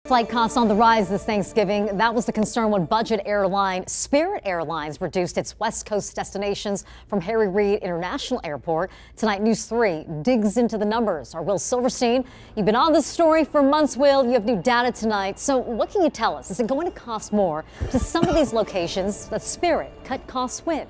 Flight costs on the rise this Thanksgiving. That was the concern when budget airline Spirit Airlines reduced its West Coast destinations from Harry Reid International Airport. Tonight, News 3 digs into the numbers. Our Will Silverstein, you've been on this story for months, Will. You have new data tonight. So what can you tell us? Is it going to cost more to some of these locations that Spirit cut costs with?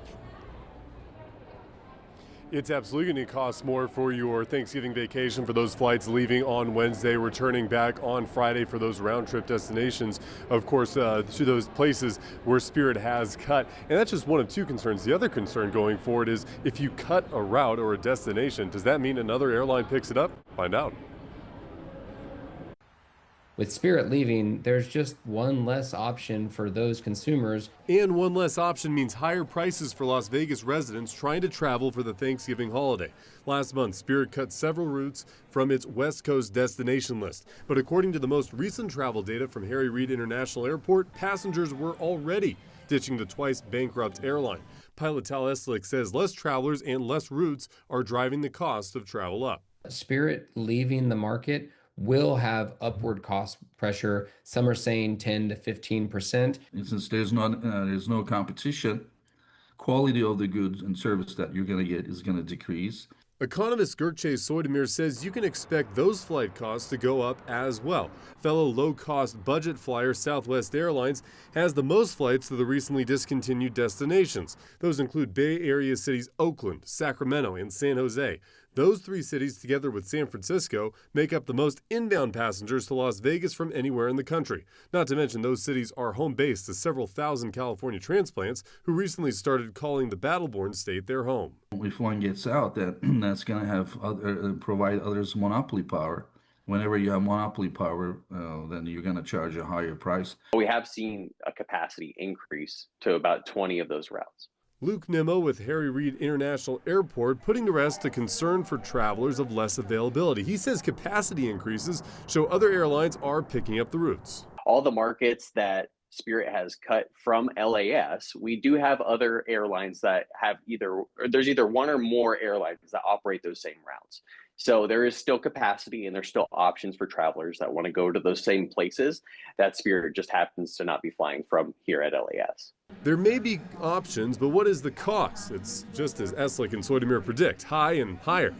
It's absolutely going to cost more for your Thanksgiving vacation for those flights leaving on Wednesday, returning back on Friday for those round trip destinations, of course, to those places where Spirit has cut. And that's just one of two concerns. The other concern going forward is if you cut a route or a destination, does that mean another airline picks it up? Find out. With Spirit leaving, there's just one less option for those consumers. And one less option means higher prices for Las Vegas residents trying to travel for the Thanksgiving holiday. Last month, Spirit cut several routes from its West Coast destination list. But according to the most recent travel data from Harry Reid International Airport, passengers were already ditching the twice bankrupt airline. Pilot Tal Eslick says less travelers and less routes are driving the cost of travel up. Spirit leaving the market will have upward cost pressure. Some are saying 10 to 15%. Since there's no competition, quality of the goods and service that you're going to get is going to decrease. Economist Gokce Soydemir says you can expect those flight costs to go up as well. Fellow low-cost budget flyer Southwest Airlines has the most flights to the recently discontinued destinations. Those include Bay Area cities Oakland, Sacramento, and San Jose. Those three cities, together with San Francisco, make up the most inbound passengers to Las Vegas from anywhere in the country. Not to mention those cities are home base to several thousand California transplants who recently started calling the battle-born state their home. If one gets out, that's going to have provide others monopoly power. Whenever you have monopoly power, then you're going to charge a higher price. We have seen a capacity increase to about 20 of those routes. Luke Nimmo with Harry Reid International Airport putting to rest a concern for travelers of less availability. He says capacity increases show other airlines are picking up the routes. All the markets that Spirit has cut from LAS, we do have other airlines that have there's either one or more airlines that operate those same routes. So there is still capacity and there's still options for travelers that want to go to those same places that Spirit just happens to not be flying from here at LAS. There may be options, but what is the cost? It's just as Eslick and Soydemir predict, high and higher.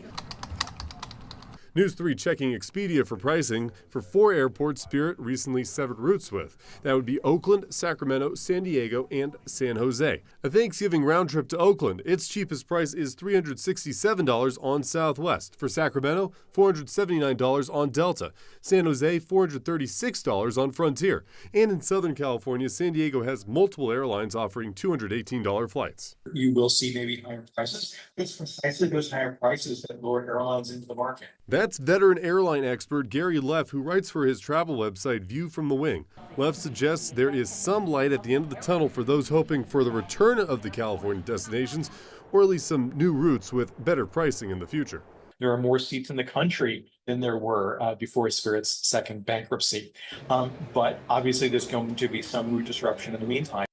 News 3 checking Expedia for pricing for 4 airports Spirit recently severed routes with. That would be Oakland, Sacramento, San Diego, and San Jose. A Thanksgiving round trip to Oakland, its cheapest price is $367 on Southwest. For Sacramento, $479 on Delta. San Jose, $436 on Frontier. And in Southern California, San Diego has multiple airlines offering $218 flights. You will see maybe higher prices. It's precisely those higher prices that lure airlines into the market. That's veteran airline expert Gary Leff, who writes for his travel website View from the Wing. Leff suggests there is some light at the end of the tunnel for those hoping for the return of the California destinations, or at least some new routes with better pricing in the future. There are more seats in the country than there were before Spirit's second bankruptcy. But obviously there's going to be some route disruption in the meantime.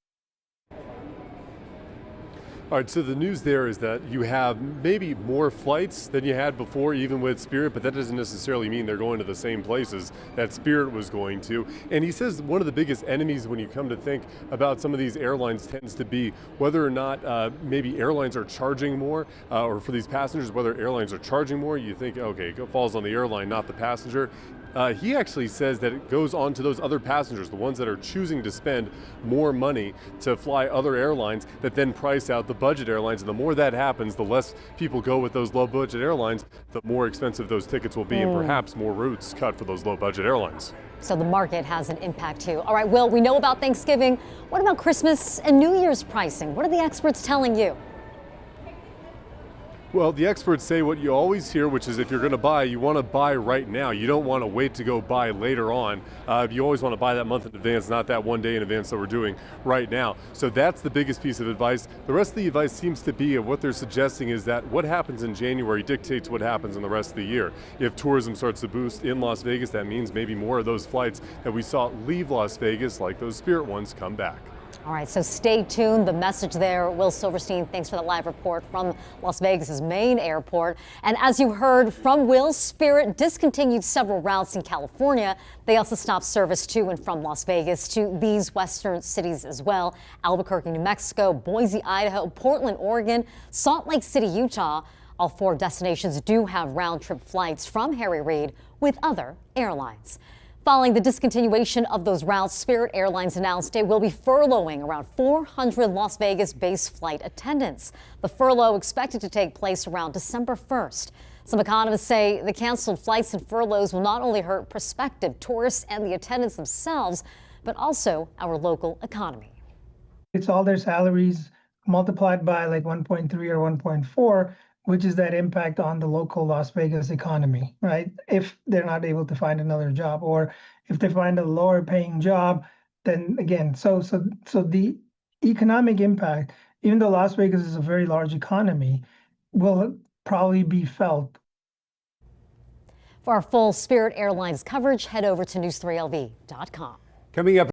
All right, so the news there is that you have maybe more flights than you had before, even with Spirit, but that doesn't necessarily mean they're going to the same places that Spirit was going to. And he says one of the biggest enemies when you come to think about some of these airlines tends to be whether or not maybe airlines are charging more, or for these passengers, whether airlines are charging more. You think, okay, it falls on the airline, not the passenger. He actually says that it goes on to those other passengers, the ones that are choosing to spend more money to fly other airlines that then price out the budget airlines. And the more that happens, the less people go with those low budget airlines, the more expensive those tickets will be and perhaps more routes cut for those low budget airlines. So the market has an impact too. All right, Will, we know about Thanksgiving. What about Christmas and New Year's pricing? What are the experts telling you? Well, the experts say what you always hear, which is if you're going to buy, you want to buy right now. You don't want to wait to go buy later on. You always want to buy that month in advance, not that one day in advance that we're doing right now. So that's the biggest piece of advice. The rest of the advice seems to be, what they're suggesting is that what happens in January dictates what happens in the rest of the year. If tourism starts to boost in Las Vegas, that means maybe more of those flights that we saw leave Las Vegas, like those Spirit ones, come back. All right, so stay tuned. The message there, Will Silverstein, thanks for that live report from Las Vegas's main airport. And as you heard from Will, Spirit discontinued several routes in California. They also stopped service to and from Las Vegas to these western cities as well: Albuquerque, New Mexico, Boise, Idaho, Portland, Oregon, Salt Lake City, Utah. All 4 destinations do have round-trip flights from Harry Reid with other airlines. Following the discontinuation of those routes, Spirit Airlines announced it will be furloughing around 400 Las Vegas-based flight attendants. The furlough expected to take place around December 1st. Some economists say the canceled flights and furloughs will not only hurt prospective tourists and the attendants themselves, but also our local economy. It's all their salaries multiplied by like 1.3 or 1.4, which is that impact on the local Las Vegas economy, right? If they're not able to find another job, or if they find a lower paying job, then again, so the economic impact, even though Las Vegas is a very large economy, will probably be felt. For our full Spirit Airlines coverage, head over to news3lv.com. Coming up